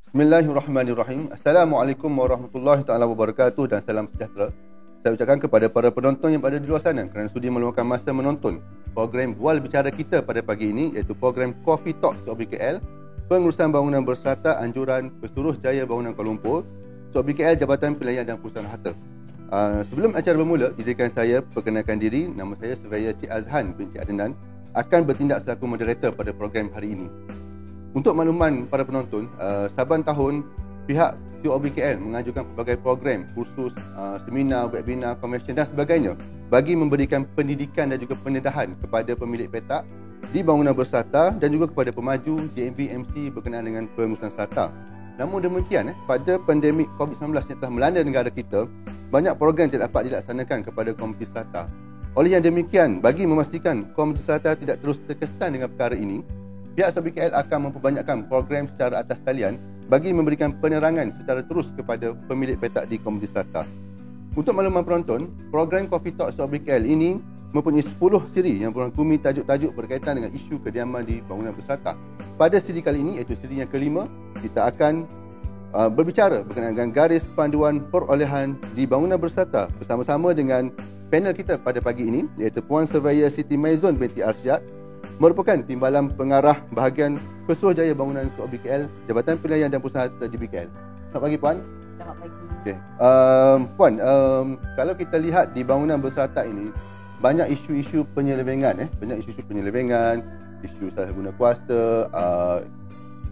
Bismillahirrahmanirrahim. Assalamualaikum warahmatullahi taala wabarakatuh dan salam sejahtera. Saya ucapkan kepada para penonton yang berada di luar sana kerana sudi meluangkan masa menonton program Bual Bicara kita pada pagi ini, iaitu program Coffee Talk SOBKL, Pengurusan Bangunan Berserata Anjuran Pesuruhjaya Bangunan Kuala Lumpur, SOBKL Jabatan Pilihan dan Pusat Harta. Sebelum acara bermula, izinkan saya perkenalkan diri. Nama saya Surveyor Cik Azhan bin Cik Adnan, akan bertindak selaku moderator pada program hari ini. Untuk makluman para penonton, saban tahun pihak COBKL mengajukan pelbagai program, kursus, seminar, webinar, convention dan sebagainya bagi memberikan pendidikan dan juga pendedahan kepada pemilik petak di bangunan berserata dan juga kepada pemaju JMB MC berkenaan dengan pengurusan serata. Namun demikian, pada pandemik COVID-19 yang telah melanda negara kita, banyak program tidak dapat dilaksanakan kepada komuniti serata. Oleh yang demikian, bagi memastikan komuniti serata tidak terus terkesan dengan perkara ini, pihak SOBKL akan memperbanyakkan program secara atas talian bagi memberikan penerangan secara terus kepada pemilik petak di komuniti serata. Untuk makluman penonton, program Coffee Talk SOBKL ini mempunyai 10 siri yang merangkumi tajuk-tajuk berkaitan dengan isu kediaman di bangunan berserata. Pada siri kali ini, iaitu siri yang kelima, kita akan berbicara berkenaan dengan garis panduan perolehan di bangunan berserata bersama-sama dengan panel kita pada pagi ini, iaitu Puan Surveyor Siti Maizon binti Arsyad, merupakan Timbalan Pengarah Bahagian Pesuruhjaya Bangunan SOBKL, Jabatan Pilihan dan Pusat Harta JBKL. Selamat pagi Puan. Selamat pagi. Okay. Puan, kalau kita lihat di bangunan berserata ini, banyak isu-isu penyelewengan, isu salah guna kuasa,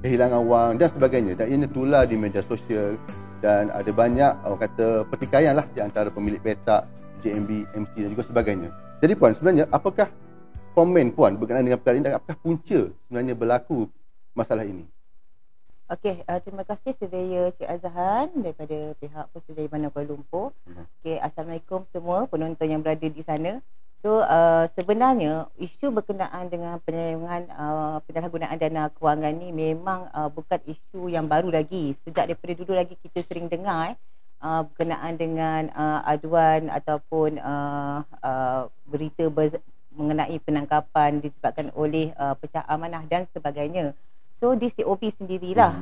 kehilangan wang dan sebagainya, dan ini tular di media sosial dan ada banyak orang kata pertikaian lah di antara pemilik petak, JMB, MC dan juga sebagainya. Jadi Puan, sebenarnya apakah komen Puan berkenaan dengan perkara ini dan apakah punca sebenarnya berlaku masalah ini? Okey, terima kasih Surveyor Cik Azhan daripada pihak Pesuruhjaya Bangunan Kuala Lumpur. Okey, Assalamualaikum semua penonton yang berada di sana. So, sebenarnya isu berkenaan dengan penyalahgunaan dana kewangan ni memang bukan isu yang baru lagi. Sejak daripada dulu lagi kita sering dengar berkenaan dengan aduan ataupun berita mengenai penangkapan disebabkan oleh pecah amanah dan sebagainya. So di COB sendirilah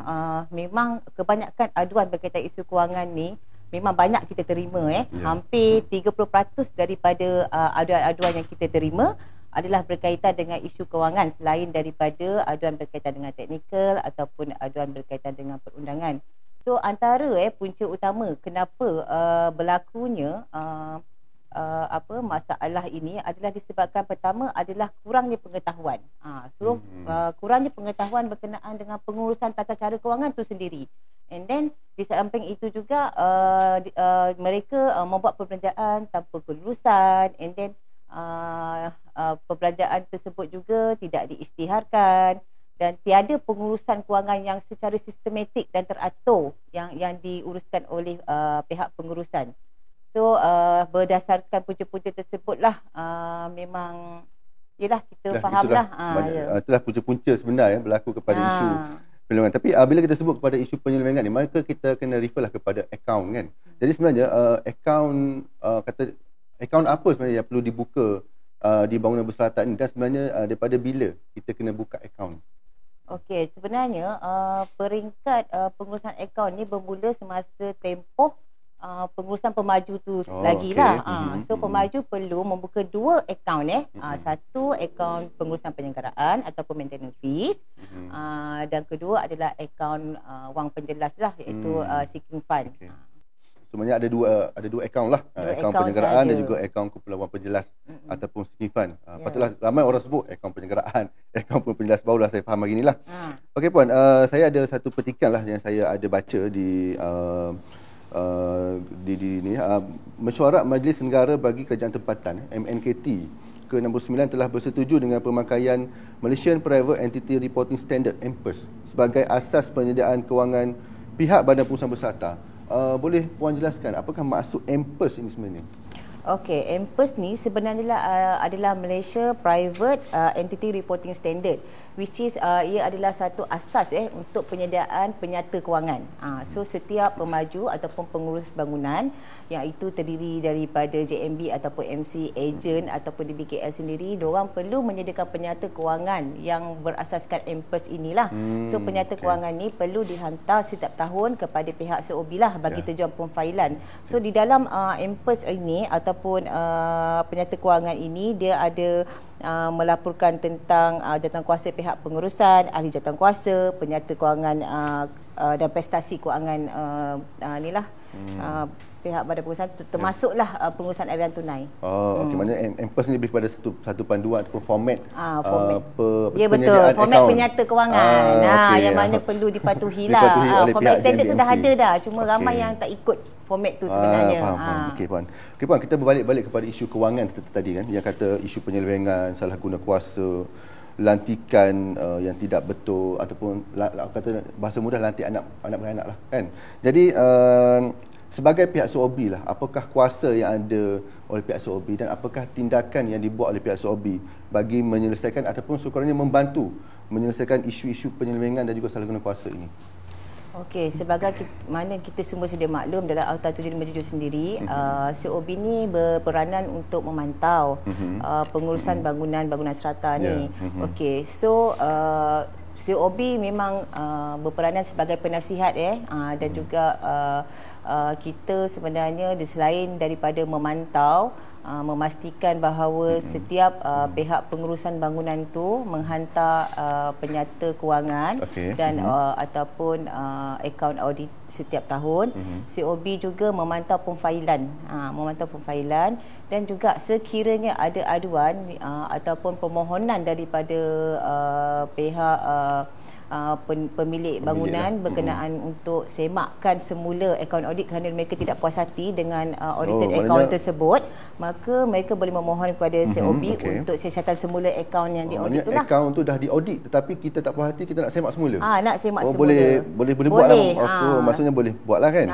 memang kebanyakan aduan berkaitan isu kewangan ni memang banyak kita terima hampir 30% daripada aduan-aduan yang kita terima adalah berkaitan dengan isu kewangan selain daripada aduan berkaitan dengan teknikal ataupun aduan berkaitan dengan perundangan. So antara punca utama kenapa berlakunya masalah ini adalah disebabkan pertama adalah kurangnya pengetahuan. Kurangnya pengetahuan berkenaan dengan pengurusan tata cara kewangan itu sendiri. And then di samping itu juga mereka membuat perbelanjaan tanpa kelulusan, and then perbelanjaan tersebut juga tidak diisytiharkan dan tiada pengurusan kewangan yang secara sistematik dan teratur yang diuruskan oleh pihak pengurusan. So berdasarkan punca-punca tersebutlah memang yalah kita fahamlah itulah punca-punca sebenar berlaku kepada isu penyelewengan. Tapi bila kita sebut kepada isu penyelewengan ni, maka kita kena referlah kepada akaun kan. Jadi sebenarnya akaun apa sebenarnya yang perlu dibuka di bangunan berserata ni, dan sebenarnya daripada bila kita kena buka akaun? Okey, sebenarnya peringkat pengurusan akaun ni bermula semasa tempoh pengurusan pemaju tu lagilah. So pemaju perlu membuka dua akaun satu akaun pengurusan penyelenggaraan ataupun maintenance fees, dan kedua adalah akaun wang penjelas lah, iaitu seeking fund. Sebenarnya ada dua akaun lah, akaun penyelenggaraan dan juga akaun kumpulan wang penjelas ataupun seeking fund. Patutlah ramai orang sebut akaun penyelenggaraan, akaun penjelas, barulah saya faham hari inilah. Okey Puan, saya ada satu petikan lah yang saya ada baca di Mesyuarat Majlis Negara bagi Kerajaan Tempatan MNKT ke-69 telah bersetuju dengan pemakaian Malaysian Private Entity Reporting Standard MPERS sebagai asas penyediaan kewangan pihak badan pengurusan berserata. Boleh Puan jelaskan apakah maksud MPERS ini sebenarnya? Okey, MPERS ni sebenarnya adalah Malaysia Private Entity Reporting Standard. which is ia adalah satu asas untuk penyediaan penyata kewangan. So setiap pemaju ataupun pengurus bangunan yang itu terdiri daripada JMB ataupun MC, ejen ataupun di BKL sendiri, diorang perlu menyediakan penyata kewangan yang berasaskan MPERS inilah. So penyata kewangan ni perlu dihantar setiap tahun kepada pihak COB lah bagi tujuan pemfailan. So di dalam MPERS ini ataupun penyata kewangan ini, dia ada melaporkan tentang jawatankuasa pihak pengurusan, ahli jawatankuasa, penyata kewangan dan prestasi kewangan pihak badan pengurusan, termasuklah pengurusan aliran tunai. Okey, maknanya MPERS ni lebih kepada satu panduan ataupun format. Ya betul, format penyata kewangan. Yang mana perlu dipatuhi lah. Format standard tu dah ada dah, cuma ramai yang tak ikut format tu sebenarnya. Faham. Okey puan, kita berbalik kepada isu kewangan tadi kan, yang kata isu penyelewengan, salah guna kuasa, lantikan yang tidak betul, ataupun kata bahasa mudah lantik anak beranak lah kan. Jadi sebagai pihak COB lah, apakah kuasa yang ada oleh pihak COB dan apakah tindakan yang dibuat oleh pihak COB bagi menyelesaikan ataupun sekurang-kurangnya membantu menyelesaikan isu-isu penyelewengan dan juga salah guna kuasa ini? Okey, sebagai mana kita semua sedia maklum dalam Akta 757 sendiri, COB ni berperanan untuk memantau pengurusan bangunan serata ni. Okey, so COB memang berperanan sebagai penasihat dan juga kita sebenarnya selain daripada memantau, memastikan bahawa setiap pihak pengurusan bangunan tu menghantar penyata kewangan dan ataupun akaun audit setiap tahun. COB juga memantau pemfailan, dan juga sekiranya ada aduan ataupun permohonan daripada pihak pemilik bangunan berkenaan untuk semakkan semula akaun audit kerana mereka tidak puas hati dengan audited akaun tersebut, maka mereka boleh memohon kepada COB untuk siasatan semula akaun yang diaudit itulah. Akaun tu dah diaudit tetapi kita tak puas hati, kita nak semak semula. Nak semak semula. Boleh buatlah. Maksudnya boleh buatlah kan.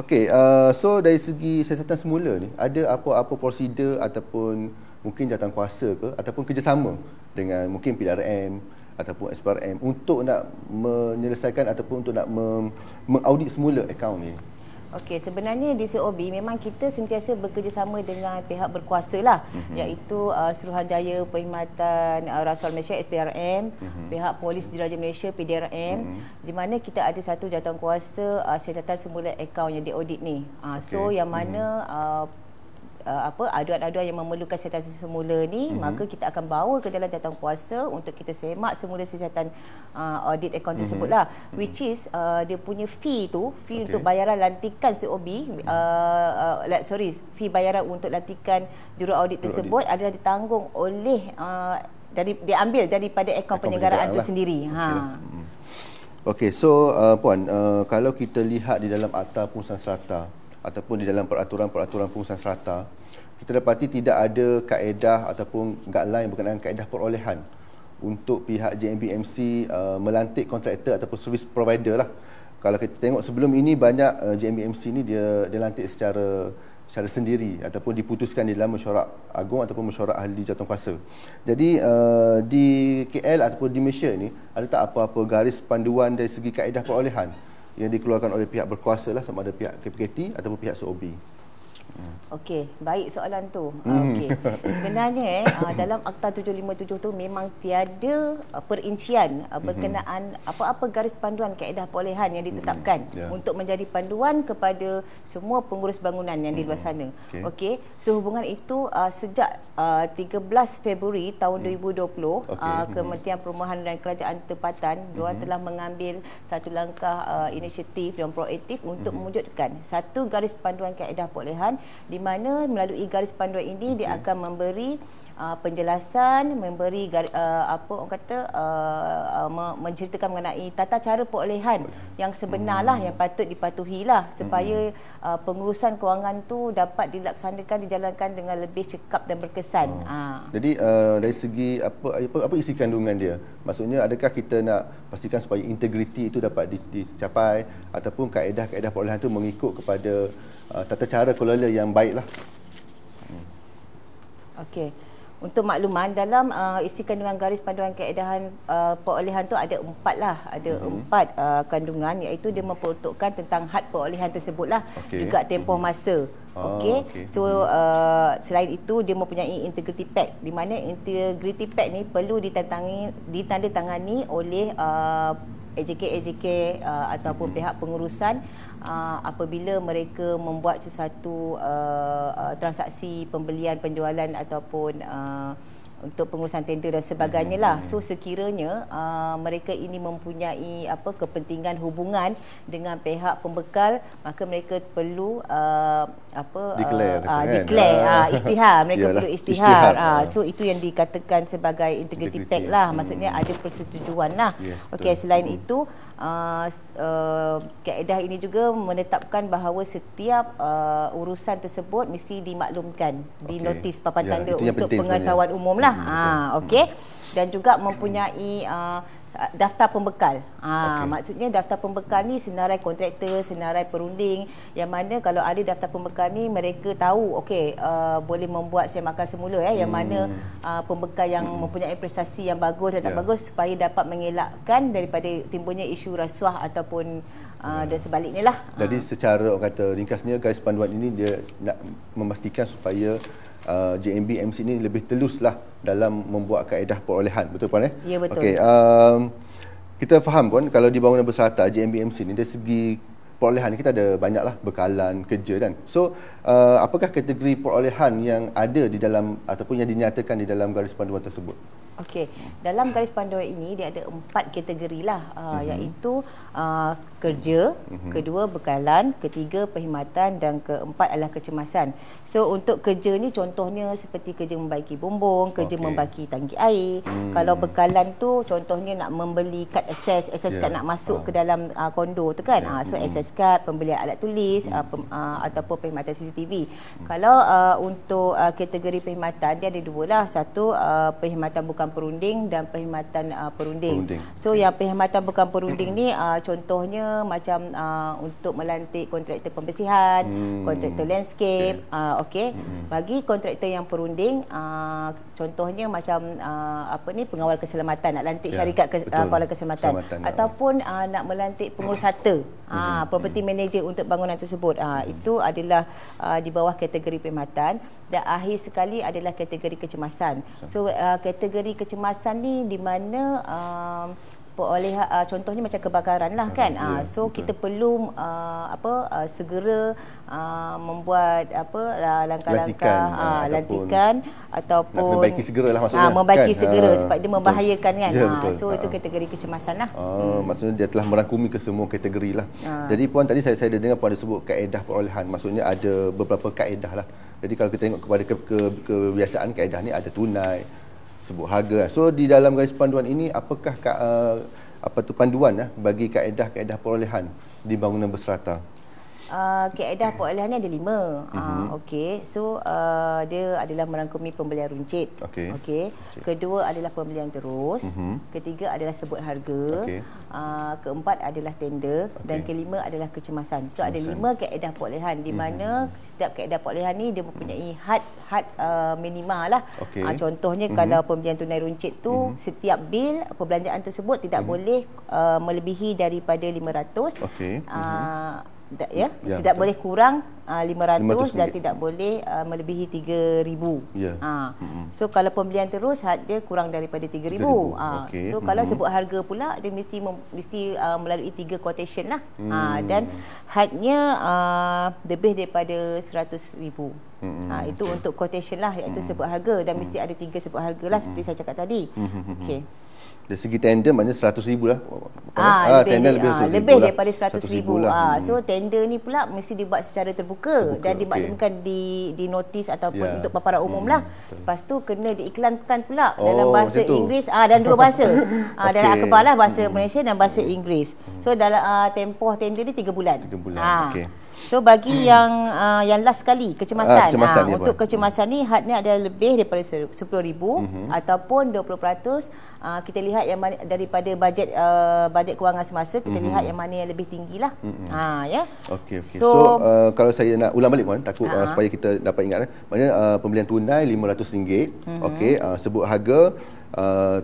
Okey, so dari segi siasatan semula ni, ada apa-apa prosedur ataupun mungkin jawatankuasa ke ataupun kerjasama dengan mungkin PDRM ataupun SPRM untuk nak menyelesaikan ataupun untuk nak mengaudit semula akaun ni? Okey, sebenarnya di COB memang kita sentiasa bekerjasama dengan pihak berkuasa lah, iaitu Suruhanjaya Perkhidmatan Rasuah Malaysia SPRM, pihak Polis Diraja Malaysia PDRM, di mana kita ada satu jawatankuasa siasatan semula akaun yang diaudit ni. So yang mana aduan-aduan yang memerlukan siasatan semula ni, maka kita akan bawa ke dalam jawatankuasa untuk kita semak semula siasatan audit akaun tersebut lah, which is dia punya fee untuk bayaran lantikan COB, fee bayaran untuk lantikan jurulaudit tersebut adalah ditanggung oleh diambil daripada akaun penyelenggaraan itu sendiri. Okey, so puan, kalau kita lihat di dalam Akta Pengurusan Serata ataupun di dalam peraturan-peraturan pengurusan serata, kita dapati tidak ada kaedah ataupun guideline berkenaan kaedah perolehan untuk pihak JMB-MC melantik kontraktor ataupun service provider lah. Kalau kita tengok sebelum ini, banyak JMB-MC ni dia lantik secara sendiri ataupun diputuskan di dalam mesyuarat agung ataupun mesyuarat ahli jawatankuasa. Jadi di KL ataupun di Malaysia ni, ada tak apa-apa garis panduan dari segi kaedah perolehan yang dikeluarkan oleh pihak berkuasa lah, sama ada pihak KPKT ataupun pihak COB? Okey, baik soalan tu. Okey. Sebenarnya dalam Akta 757 tu memang tiada perincian berkenaan apa-apa garis panduan kaedah perolehan yang ditetapkan untuk menjadi panduan kepada semua pengurus bangunan yang di luar sana. Okey. Sehubungan itu sejak 13 Februari tahun 2020, Kementerian Perumahan dan Kerajaan Tempatan diorang telah mengambil satu langkah inisiatif dan proaktif untuk mewujudkan satu garis panduan kaedah perolehan, di mana melalui garis panduan ini dia akan memberi penjelasan, memberi menceritakan mengenai tata cara perolehan yang sebenarlah, yang patut dipatuhilah supaya pengurusan kewangan tu dapat dilaksanakan, dijalankan dengan lebih cekap dan berkesan. Jadi dari segi apa isi kandungan dia? Maksudnya adakah kita nak pastikan supaya integriti itu dapat dicapai ataupun kaedah-kaedah perolehan itu mengikut kepada tata cara kelola yang baiklah? Okey. Untuk makluman, dalam isi kandungan garis panduan keedahan perolehan tu ada 4 lah. Ada 4 kandungan, iaitu dia memperuntukkan tentang had perolehan tersebut lah. Juga tempoh masa. So selain itu dia mempunyai integrity pack, di mana integrity pack ni perlu ditandatangani oleh AJK ataupun pihak pengurusan apabila mereka membuat sesuatu transaksi pembelian, penjualan ataupun untuk pengurusan tender dan sebagainya lah. So sekiranya mereka ini mempunyai kepentingan hubungan dengan pihak pembekal, maka mereka perlu declare isytihar. Mereka perlu isytihar. So itu yang dikatakan sebagai integrity pack lah. Maksudnya ada persetujuan lah. Selain itu kaedah ini juga menetapkan bahawa setiap urusan tersebut mesti dimaklumkan di notis papan tanda untuk pengetahuan umum lah. Dan juga mempunyai daftar pembekal. Maksudnya daftar pembekal ni senarai kontraktor, senarai perunding, yang mana kalau ada daftar pembekal ni mereka tahu boleh membuat sedia makan semula yang mana pembekal yang mempunyai prestasi yang bagus dan tak bagus, supaya dapat mengelakkan daripada timbulnya isu rasuah ataupun dan sebaliknya lah. Jadi secara orang kata ringkasnya, garis panduan ini dia nak memastikan supaya JMB MC ni lebih teluslah dalam membuat kaedah perolehan. Betul Puan? Ya, betul. Kita faham Puan, kalau di bangunan berserata JMB MC ni dari segi perolehan kita ada banyaklah bekalan kerja kan. So apakah kategori perolehan yang ada di dalam ataupun yang dinyatakan di dalam garis panduan tersebut? Dalam garis panduan ini dia ada 4 kategori lah, iaitu kerja, kedua bekalan, ketiga perkhidmatan dan keempat adalah kecemasan. So untuk kerja ni contohnya seperti kerja membaiki bumbung, kerja membaiki tangki air. Kalau bekalan tu contohnya nak membeli kad access card nak masuk ke dalam kondo tu kan. So access card, pembelian alat tulis ataupun perkhidmatan CCTV. Kalau untuk kategori perkhidmatan dia ada 2 lah. Satu perkhidmatan bukan perunding dan perkhidmatan perunding. So yang perkhidmatan bukan perunding ni contohnya macam untuk melantik kontraktor pembersihan, kontraktor landscape. Bagi kontraktor yang perunding, contohnya macam pengawal keselamatan, nak lantik syarikat kawal keselamatan, ataupun nak melantik pengurus harta, property manager untuk bangunan tersebut. Itu adalah di bawah kategori perkhidmatan. Dan akhir sekali adalah kategori kecemasan. So kategori kecemasan ni di mana perolehan contohnya macam kebakaran lah kan. So kita perlu segera membuat langkah-langkah lantikan ataupun membaiki segera lah maksudnya. Membaiki segera sebab dia membahayakan kan. So itu kategori kecemasan lah. Maksudnya dia telah merangkumi ke semua kategori lah. Jadi Puan tadi saya ada dengar Puan ada sebut kaedah perolehan. Maksudnya ada beberapa kaedah lah. Jadi kalau kita tengok kepada kebiasaan kaedah ni ada tunai, sebut harga. So di dalam garis panduan ini apakah panduan bagi kaedah-kaedah perolehan di bangunan berserata? Kaedah perolehan ni ada 5. So dia adalah merangkumi pembelian runcit. Kedua adalah pembelian terus. Ketiga adalah sebut harga. Keempat adalah tender dan kelima adalah kecemasan. So ada 5 kaedah perolehan di mana setiap kaedah perolehan ni dia mempunyai had minima lah. Contohnya kalau pembelian tunai runcit tu setiap bil perbelanjaan tersebut tidak boleh melebihi daripada 500. Tidak boleh kurang 500 dan tidak boleh melebihi 3,000. So kalau pembelian terus had dia kurang daripada 3,000. So kalau sebut harga pula dia mesti melalui 3 quotation lah. Dan hadnya lebih daripada 100,000. Itu untuk quotation lah, iaitu sebut harga, dan mesti ada 3 sebut harga lah seperti saya cakap tadi. Dari segi tender maknanya 100,000 lah. Tender lebih daripada 100,000 lah. So tender ni pula mesti dibuat secara terbuka dan dimaklumkan di notis ataupun untuk paparan umum lah. Lepas tu kena diiklankan pula dalam bahasa Inggeris dan 2 bahasa. Dalam akhbar lah, bahasa Malaysia dan bahasa Inggeris. So dalam tempoh tender ni 3 bulan. 3 bulan. So bagi yang last sekali kecemasan, untuk kecemasan ni hadnya ada lebih daripada 10,000 ataupun 20% kita lihat yang mana daripada bajet kewangan semasa, kita lihat yang mana yang lebih tinggi lah. Ya. Okey. So kalau saya nak ulang balik Puan, takut supaya kita dapat ingat, maknanya pembelian tunai RM500. Okey, sebut harga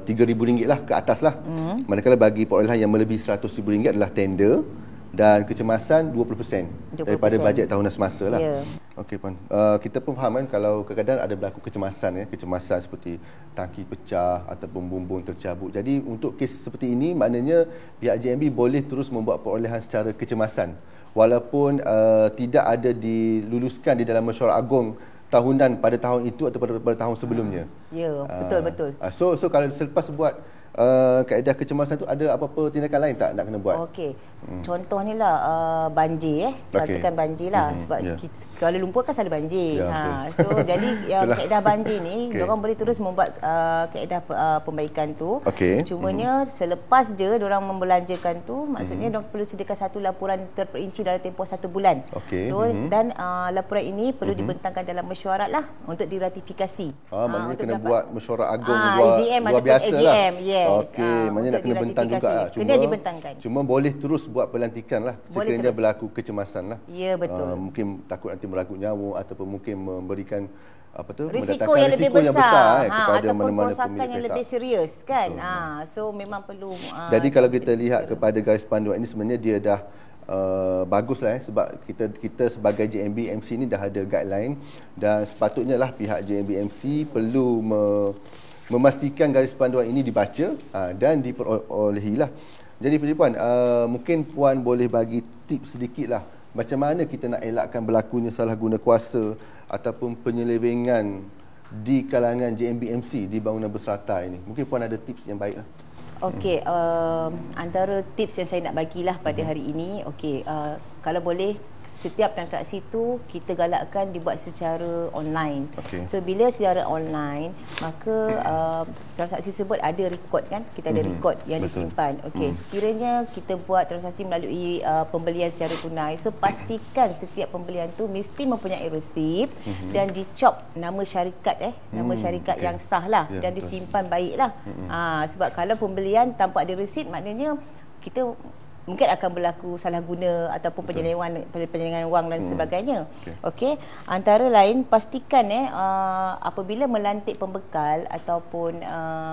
RM3,000 lah ke atas lah. Manakala bagi perolehan yang melebihi RM100,000 adalah tender, dan kecemasan 20% daripada bajet tahunan semasa lah. Okey Puan, kita pun faham kan kalau kadang-kadang ada berlaku kecemasan kecemasan seperti tangki pecah ataupun bumbung tercabut. Jadi untuk kes seperti ini maknanya pihak JMB boleh terus membuat perolehan secara kecemasan walaupun tidak ada diluluskan di dalam mesyuarat agung tahunan pada tahun itu atau pada tahun sebelumnya. Ya, betul. So kalau selepas buat kaedah kecemasan tu ada apa-apa tindakan lain tak nak kena buat? Okey. Contohnya lah banjir katakan banjir lah sebab Kuala Lumpur kan selalu banjir. So jadi yang kaedah banjir ni diorang boleh terus membuat kaedah pembaikan tu. Cumanya selepas je diorang membelanjakan tu, maksudnya diorang perlu sediakan satu laporan terperinci dalam tempoh 1 bulan. So dan laporan ini perlu dibentangkan dalam mesyuarat lah untuk diratifikasi. Maknanya kena buat mesyuarat agung luar biasa lah. Okey, maknanya nak kena bentang juga lah. Cuma boleh terus buat pelantikan lah sekiranya berlaku kecemasan lah. Ya, betul. Mungkin takut nanti meragut nyamuk ataupun mungkin memberikan risiko yang lebih besar kepada ataupun mana-mana kerosakan yang lebih serius kan. So memang perlu jadi kalau kita lihat kepada garis panduan ini sebenarnya dia dah baguslah sebab kita sebagai JMB MC ni dah ada guideline dan sepatutnya lah pihak JMB MC perlu memastikan garis panduan ini dibaca dan diperolehilah. Jadi Puan, mungkin Puan boleh bagi tips sedikitlah macam mana kita nak elakkan berlakunya salah guna kuasa ataupun penyelewengan di kalangan JMB MC di bangunan berserata ini. Mungkin Puan ada tips yang baiklah. Okey, antara tips yang saya nak bagilah pada hari ini, kalau boleh setiap transaksi tu kita galakkan dibuat secara online. So bila secara online, maka transaksi tersebut ada rekod kan? Kita ada rekod yang disimpan. Sekiranya kita buat transaksi melalui pembelian secara tunai, so pastikan setiap pembelian tu mesti mempunyai resip dan dicop nama syarikat nama syarikat yang sah lah dan disimpan baiklah. Sebab kalau pembelian tanpa ada resip, maknanya kita mungkin akan berlaku salah guna ataupun penyelewengan wang dan sebagainya. Antara lain pastikan apabila melantik pembekal ataupun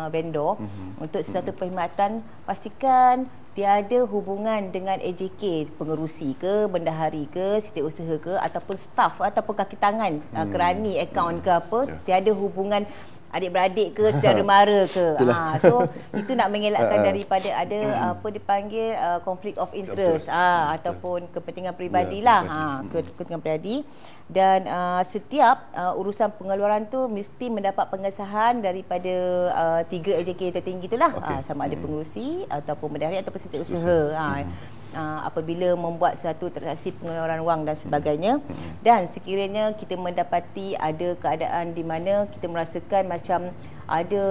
vendor untuk sesuatu perkhidmatan, pastikan tiada hubungan dengan AJK, pengerusi ke, bendahari ke, setiausaha ke ataupun staf ataupun kaki tangan kerani akaun ke apa, tiada hubungan adik-beradik ke, saudara mara ke. So itu nak mengelakkan daripada ada apa dipanggil conflict of interest ataupun kepentingan peribadi lah. Kepentingan peribadi. Dan setiap urusan pengeluaran tu mesti mendapat pengesahan daripada 3 AJK tertinggi itulah. Sama ada pengerusi ataupun bendahari ataupun setiausaha. Apabila membuat satu transaksi pengeluaran wang dan sebagainya. Dan sekiranya kita mendapati ada keadaan di mana kita merasakan macam ada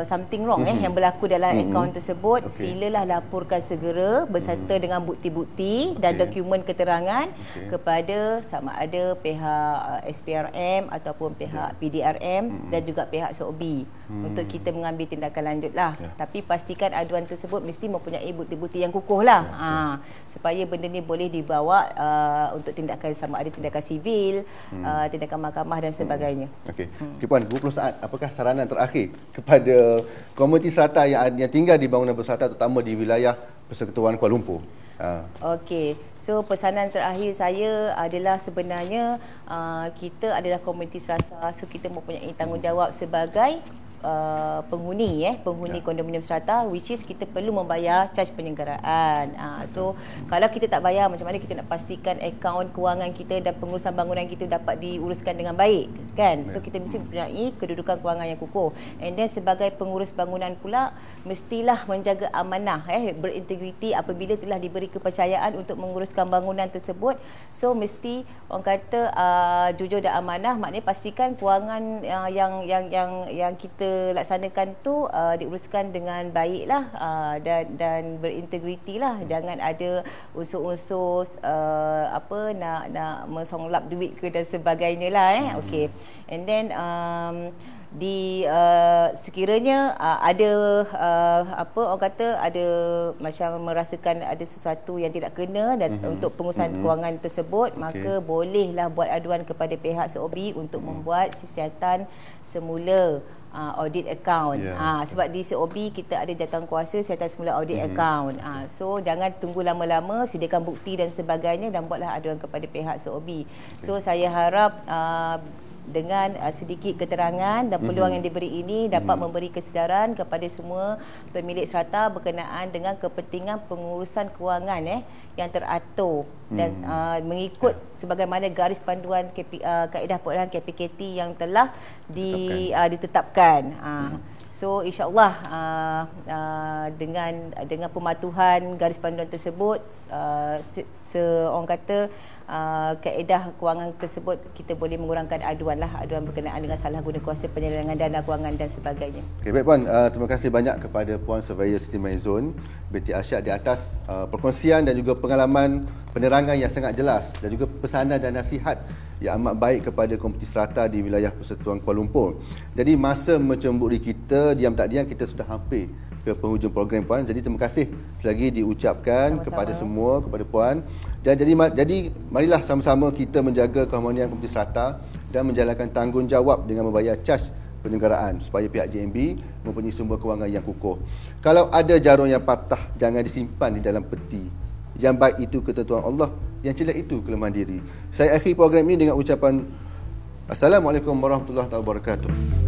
something wrong yang berlaku dalam akaun tersebut, silalah laporkan segera beserta dengan bukti-bukti dan dokumen keterangan kepada sama ada pihak SPRM ataupun pihak PDRM dan juga pihak SOB untuk kita mengambil tindakan lanjut lah. Tapi pastikan aduan tersebut mesti mempunyai bukti-bukti yang kukuh lah, supaya benda ni boleh dibawa untuk tindakan sama ada tindakan sivil, tindakan mahkamah dan sebagainya. Okey Puan, 20 saat, apakah saranan terakhir kepada komuniti serata yang tinggal di bangunan berserata terutama di wilayah Persekutuan Kuala Lumpur? Okey, so pesanan terakhir saya adalah sebenarnya kita adalah komuniti serata, so kita mempunyai tanggungjawab sebagai penghuni kondominium strata, which is kita perlu membayar caj penyelenggaraan. So kalau kita tak bayar, macam mana kita nak pastikan akaun kewangan kita dan pengurusan bangunan kita dapat diuruskan dengan baik kan? So kita mesti mempunyai kedudukan kewangan yang kukuh. And then sebagai pengurus bangunan pula mestilah menjaga amanah, berintegriti apabila telah diberi kepercayaan untuk menguruskan bangunan tersebut. So mesti orang kata jujur dan amanah, maknanya pastikan kewangan yang kita laksanakan tu diuruskan dengan baiklah dan berintegriti lah. Jangan ada unsur-unsur nak mesonglap duit ke dan sebagainya lah. Okey. And then sekiranya ada orang kata ada macam merasakan ada sesuatu yang tidak kena dan untuk pengurusan kewangan tersebut, maka bolehlah buat aduan kepada pihak SOB untuk membuat siasatan semula audit account. Sebab di SOB kita ada jawatankuasa siasatan semula audit account. So jangan tunggu lama-lama, sediakan bukti dan sebagainya dan buatlah aduan kepada pihak SOB. So saya harap dengan sedikit keterangan dan peluang yang diberi ini dapat memberi kesedaran kepada semua pemilik serata berkenaan dengan kepentingan pengurusan kewangan yang teratur dan mengikut sebagaimana garis panduan kaedah perolehan KPKT yang telah ditetapkan. So insya-Allah dengan pematuhan garis panduan tersebut, orang kata kaedah kewangan tersebut, kita boleh mengurangkan aduan berkenaan dengan salah guna kuasa penyelewengan dana kewangan dan sebagainya. Okey, baik Puan, terima kasih banyak kepada Puan Surveyor Siti Maizun binti Arsyad di atas perkongsian dan juga pengalaman penerangan yang sangat jelas dan juga pesanan dan nasihat yang amat baik kepada komuniti serata di wilayah Persekutuan Kuala Lumpur. Jadi masa mencemburi kita, diam tak diam kita sudah hampir ke penghujung program Puan. Jadi terima kasih selagi diucapkan kepada semua, kepada Puan. Dan jadi marilah sama-sama kita menjaga keharmonian komuniti serata dan menjalankan tanggungjawab dengan membayar caj penyelenggaraan supaya pihak JMB mempunyai sumber kewangan yang kukuh. Kalau ada jarum yang patah, jangan disimpan di dalam peti. Yang baik itu ketentuan Allah, yang jelek itu kelemahan diri. Saya akhiri program ini dengan ucapan Assalamualaikum warahmatullahi wabarakatuh.